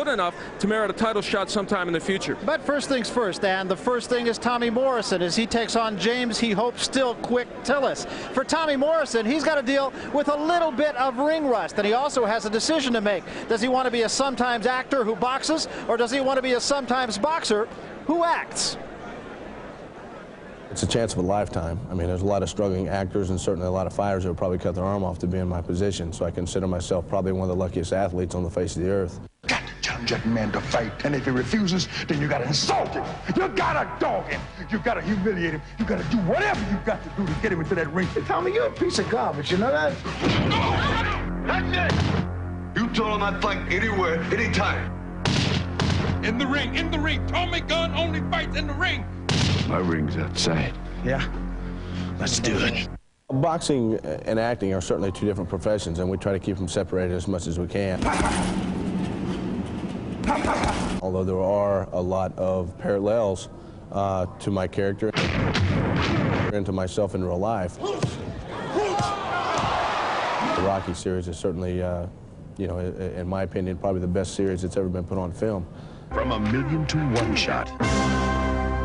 good enough to merit a title shot sometime in the future. But first things first, and the first thing is Tommy Morrison as he takes on James, he hopes, still quick Tillis. For Tommy Morrison, he's got to deal with a little bit of ring rust, and he also has a decision to make. Does he want to be a sometimes actor who boxes, or does he want to be a sometimes boxer who acts? It's a chance of a lifetime. I mean, there's a lot of struggling actors and certainly a lot of fighters who would probably cut their arm off to be in my position, so I consider myself probably one of the luckiest athletes on the face of the earth. Got to challenge that man to fight, and if he refuses, then you got to insult him. You got to dog him. You got to humiliate him. You got to do whatever you got to do to get him into that ring. Hey, Tommy, you're a piece of garbage, you know that? That's it! You told him I'd fight anywhere, anytime. In the ring. Tommy Gunn only fights in the ring. My ring's outside. Yeah? Let's do it. Boxing and acting are certainly two different professions, and we try to keep them separated as much as we can. Although there are a lot of parallels to my character and to myself in real life. The Rocky series is certainly, you know, in my opinion, probably the best series that's ever been put on film. From 1,000,000 to 1 shot,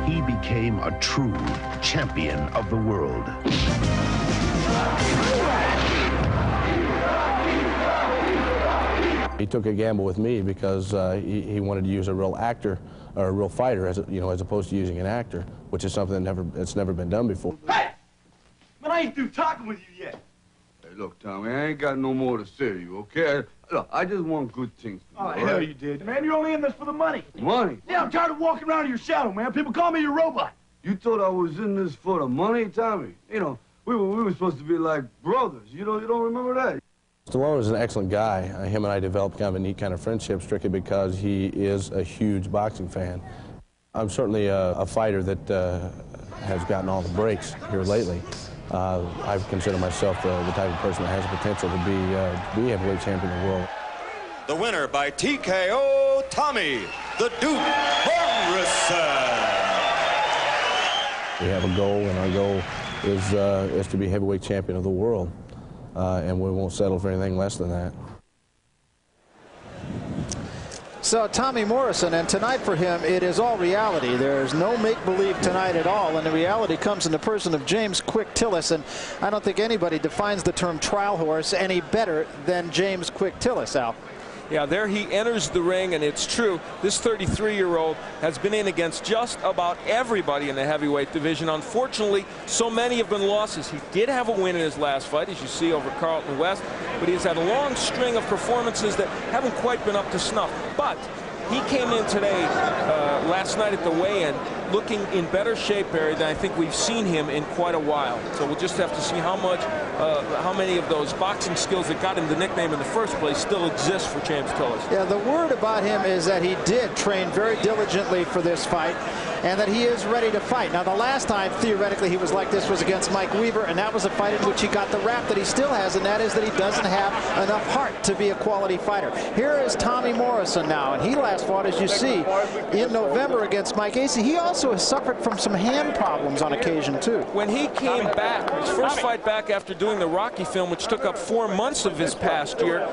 he became a true champion of the world. He took a gamble with me because he wanted to use a real actor or a real fighter, as you know, as opposed to using an actor, which is something that's never been done before. Hey! Man, I ain't through talking with you yet. Hey, look, Tommy, I ain't got no more to say to you, okay? Look, I just want good things for you. Oh, hell you did. Man, you're only in this for the money. Money? Yeah, I'm tired of walking around in your shadow, man. People call me your robot. You thought I was in this for the money, Tommy? You know, we were supposed to be like brothers. You don't remember that? Stallone is an excellent guy. Him and I developed kind of a neat kind of friendship strictly because he is a huge boxing fan. I'm certainly a fighter that has gotten all the breaks here lately. I consider myself the type of person that has the potential to be heavyweight champion of the world. The winner by TKO, Tommy, the Duke Morrison. We have a goal, and our goal is to be heavyweight champion of the world, and we won't settle for anything less than that. So Tommy Morrison, and tonight for him, it is all reality. There's no make-believe tonight at all, and the reality comes in the person of James Quick Tillis, and I don't think anybody defines the term trial horse any better than James Quick Tillis, Al. Yeah, there he enters the ring, and it's true. This 33-year-old has been in against just about everybody in the heavyweight division. Unfortunately, so many have been losses. He did have a win in his last fight, as you see, over Carlton West, but he has had a long string of performances that haven't quite been up to snuff. But he came in today, last night at the weigh-in, looking in better shape, Barry, than I think we've seen him in quite a while. So we'll just have to see how many of those boxing skills that got him the nickname in the first place still exist for James Tillis. Yeah, the word about him is that he did train very diligently for this fight, and that he is ready to fight. Now, the last time, theoretically, he was like this was against Mike Weaver, and that was a fight in which he got the rap that he still has, and that is that he doesn't have enough heart to be a quality fighter. Here is Tommy Morrison now, and he last fought, as you see, in November against Mike Acey. He also has suffered from some hand problems on occasion, too. When he came back, his first fight back after doing the Rocky film, which took up 4 months of his past year,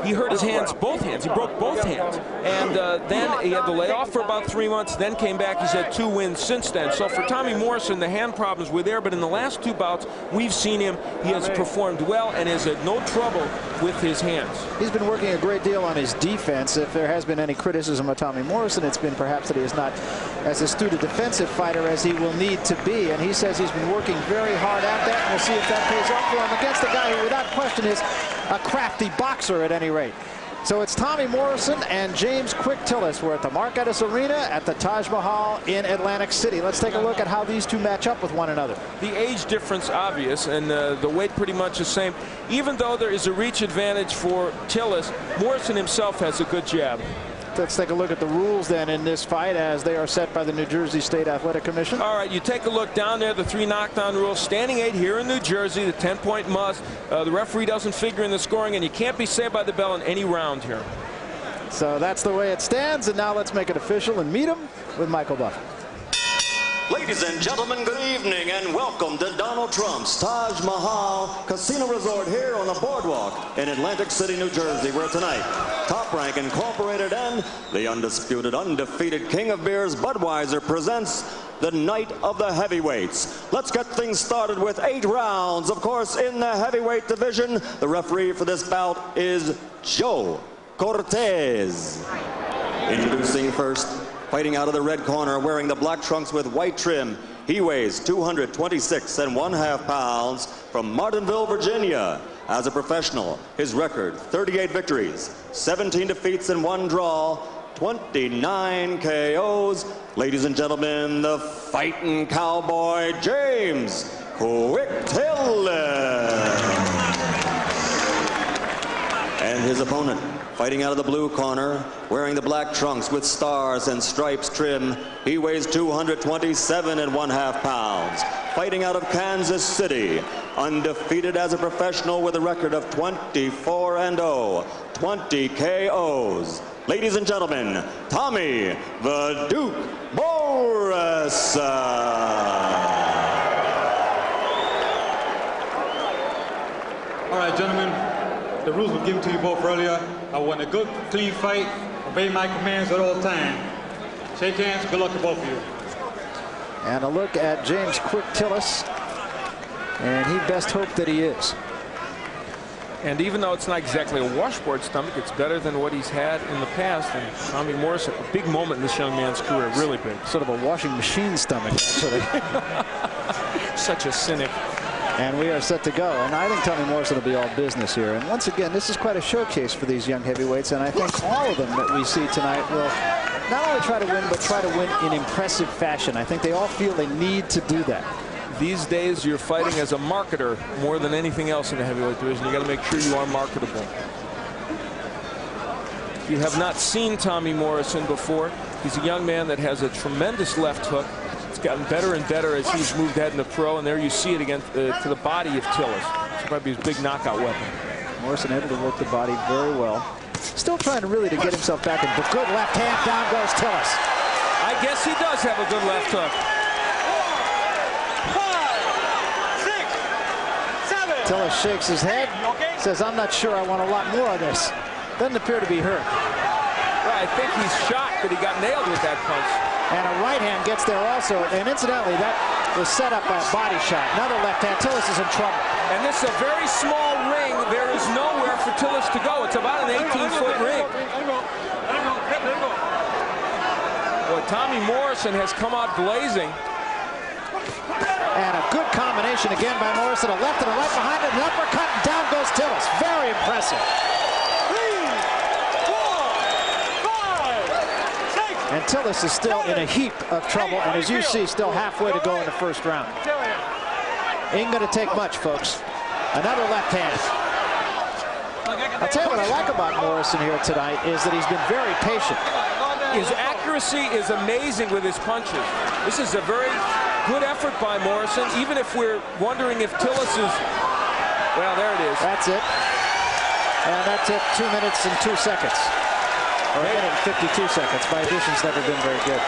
he hurt his hands, both hands. He broke both hands. And then he had to lay off for about 3 months, then came back. He's had 2 wins since then. So for Tommy Morrison, the hand problems were there, but in the last 2 bouts, we've seen him. He has performed well and is at no trouble with his hands. He's been working a great deal on his defense. If there has been any criticism of Tommy Morrison, it's been perhaps that he is not as astute a defensive fighter as he will need to be. And he says he's been working very hard at that. And we'll see if that pays off for him against a guy who, without question, is a crafty boxer at any rate. So it's Tommy Morrison and James Quick Tillis. We're at the Mark Edis Arena at the Taj Mahal in Atlantic City. Let's take a look at how these two match up with one another. The age difference obvious, and the weight pretty much the same. Even though there is a reach advantage for Tillis, Morrison himself has a good jab. Let's take a look at the rules then in this fight as they are set by the New Jersey State Athletic Commission. All right, you take a look down there, the 3 knockdown rules. Standing 8 here in New Jersey, the 10-point must. The referee doesn't figure in the scoring, and you can't be saved by the bell in any round here. So that's the way it stands, and now let's make it official and meet him with Michael Buffer. Ladies and gentlemen, good evening and welcome to Donald Trump's Taj Mahal Casino Resort here on the boardwalk in Atlantic City, New Jersey, where tonight, Top Rank Incorporated and the undisputed, undefeated King of Beers, Budweiser, presents the Night of the Heavyweights. Let's get things started with 8 rounds. Of course, in the heavyweight division, the referee for this bout is Joe Cortez. Introducing first, fighting out of the red corner, wearing the black trunks with white trim. He weighs 226.5 pounds from Martinville, Virginia. As a professional, his record, 38 victories, 17 defeats and 1 draw, 29 KOs. Ladies and gentlemen, the fighting cowboy, James Quick Tillis. And his opponent, fighting out of the blue corner, wearing the black trunks with stars and stripes trim. He weighs 227.5 pounds. Fighting out of Kansas City, undefeated as a professional with a record of 24-0, 20 KOs. Ladies and gentlemen, Tommy the Duke Morrison. All right, gentlemen, the rules were given to you both earlier. I want a good, clean fight. Obey my commands at all times. Shake hands. Good luck to both of you. And a look at James Quick Tillis, and he best hope that he is. And even though it's not exactly a washboard stomach, it's better than what he's had in the past. And Tommy Morrison, a big moment in this young man's career, really big. Sort of a washing machine stomach, actually. Such a cynic. And we are set to go. And I think Tommy Morrison will be all business here. And once again, this is quite a showcase for these young heavyweights. And I think all of them that we see tonight will not only try to win, but try to win in impressive fashion. I think they all feel they need to do that. These days, you're fighting as a marketer more than anything else in the heavyweight division. You got to make sure you are marketable. If you have not seen Tommy Morrison before, he's a young man that has a tremendous left hook. It's gotten better and better as he's moved ahead in the pro, and there you see it again to the body of Tillis. It's probably his big knockout weapon. Morrison able to work the body very well. Still trying to get himself back in, but good left hand, down goes Tillis. I guess he does have a good left hook. Tillis shakes his head, says, I'm not sure I want a lot more of this. Doesn't appear to be hurt. Well, I think he's shocked that he got nailed with that punch. And a right hand gets there also. And incidentally, that was set up by a body shot. Another left hand. Tillis is in trouble. And this is a very small ring. There is nowhere for Tillis to go. It's about an 18-foot ring. Boy, Tommy Morrison has come out blazing. And a good combination again by Morrison. A left and a right behind it. An uppercut, and down goes Tillis. Very impressive. 3, 4, 5, 6. And Tillis is still in a heap of trouble. And as you see, still halfway to go in the first round. Ain't going to take much, folks. Another left hand. I'll tell you what I like about Morrison here tonight is that he's been very patient. His accuracy is amazing with his punches. This is a very good effort by Morrison, even if we're wondering if Tillis is... Well, there it is. That's it. And that took 2 minutes and 2 seconds. Or 1 minute and 52 seconds. My addition's never been very good.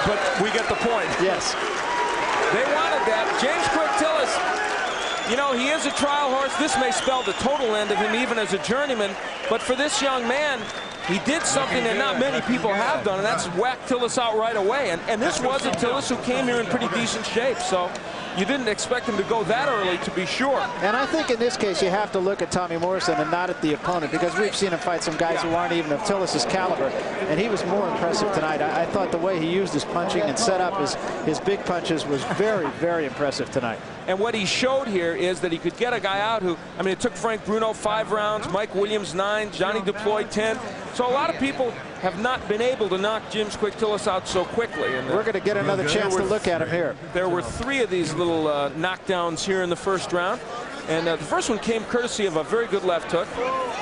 But we get the point. Yes. They wanted that. James Quick Tillis, you know, he is a trial horse. This may spell the total end of him even as a journeyman. But for this young man, he did something that not many people have done, and that's whack Tillis out right away. And this was a Tillis who came here in pretty decent shape, so you didn't expect him to go that early, to be sure. And I think in this case you have to look at Tommy Morrison and not at the opponent, because we've seen him fight some guys who aren't even of Tillis' caliber, and he was more impressive tonight. I thought the way he used his punching and set up his big punches was very, very impressive tonight. And what he showed here is that he could get a guy out who, I mean, it took Frank Bruno 5 rounds, Mike Williams 9, Johnny Deploy 10. So a lot of people have not been able to knock James Quick Tillis out so quickly. And we're going to get another chance to look at him here. There were 3 of these little knockdowns here in the first round. And the first one came courtesy of a very good left hook.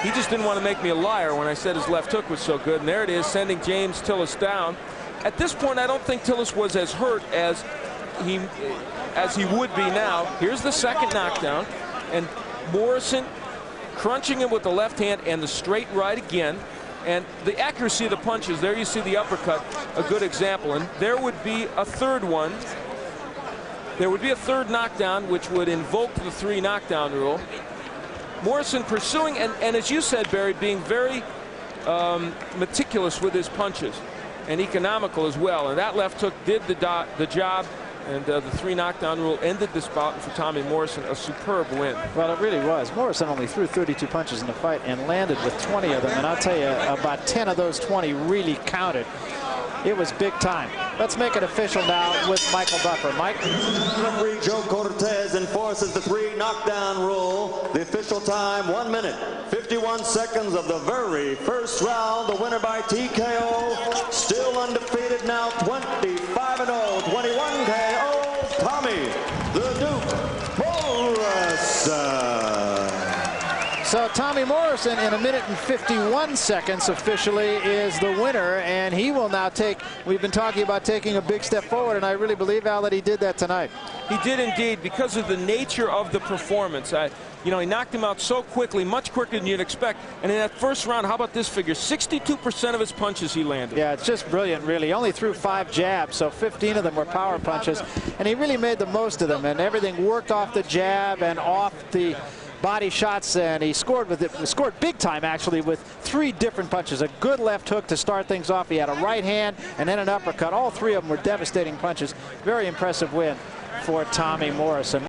He just didn't want to make me a liar when I said his left hook was so good. And there it is, sending James Tillis down. At this point, I don't think Tillis was as hurt as he would be now. Here's the second knockdown. And Morrison crunching him with the left hand and the straight right again. And the accuracy of the punches, there you see the uppercut, a good example. And there would be a third one. There would be a third knockdown, which would invoke the 3 knockdown rule. Morrison pursuing, and as you said, Barry, being very meticulous with his punches and economical as well. And that left hook did the job. And the 3 knockdown rule ended this bout, and for Tommy Morrison, a superb win. Well, it really was. Morrison only threw 32 punches in the fight and landed with 20 of them. And I'll tell you, about 10 of those 20 really counted. It was big time. Let's make it official now with Michael Buffer. Mike? Referee Joe Cortez enforces the 3 knockdown rule. The official time, 1 minute, 51 seconds of the very first round. The winner by TKO, still undefeated now, 25-0, 21 KO, Tommy the Duke Morrison. So Tommy Morrison, in 1 minute and 51 seconds, officially is the winner, and he will now take, we've been talking about taking a big step forward, and I really believe, Al, that he did that tonight. He did indeed, because of the nature of the performance. You know, he knocked him out so quickly, much quicker than you'd expect. And in that first round, how about this figure? 62% of his punches he landed. Yeah, it's just brilliant, really. He only threw 5 jabs, so 15 of them were power punches, and he really made the most of them, and everything worked off the jab and off the body shots, and he scored with it. Scored big time, actually, with 3 different punches. A good left hook to start things off. He had a right hand and then an uppercut. All 3 of them were devastating punches. Very impressive win for Tommy Morrison.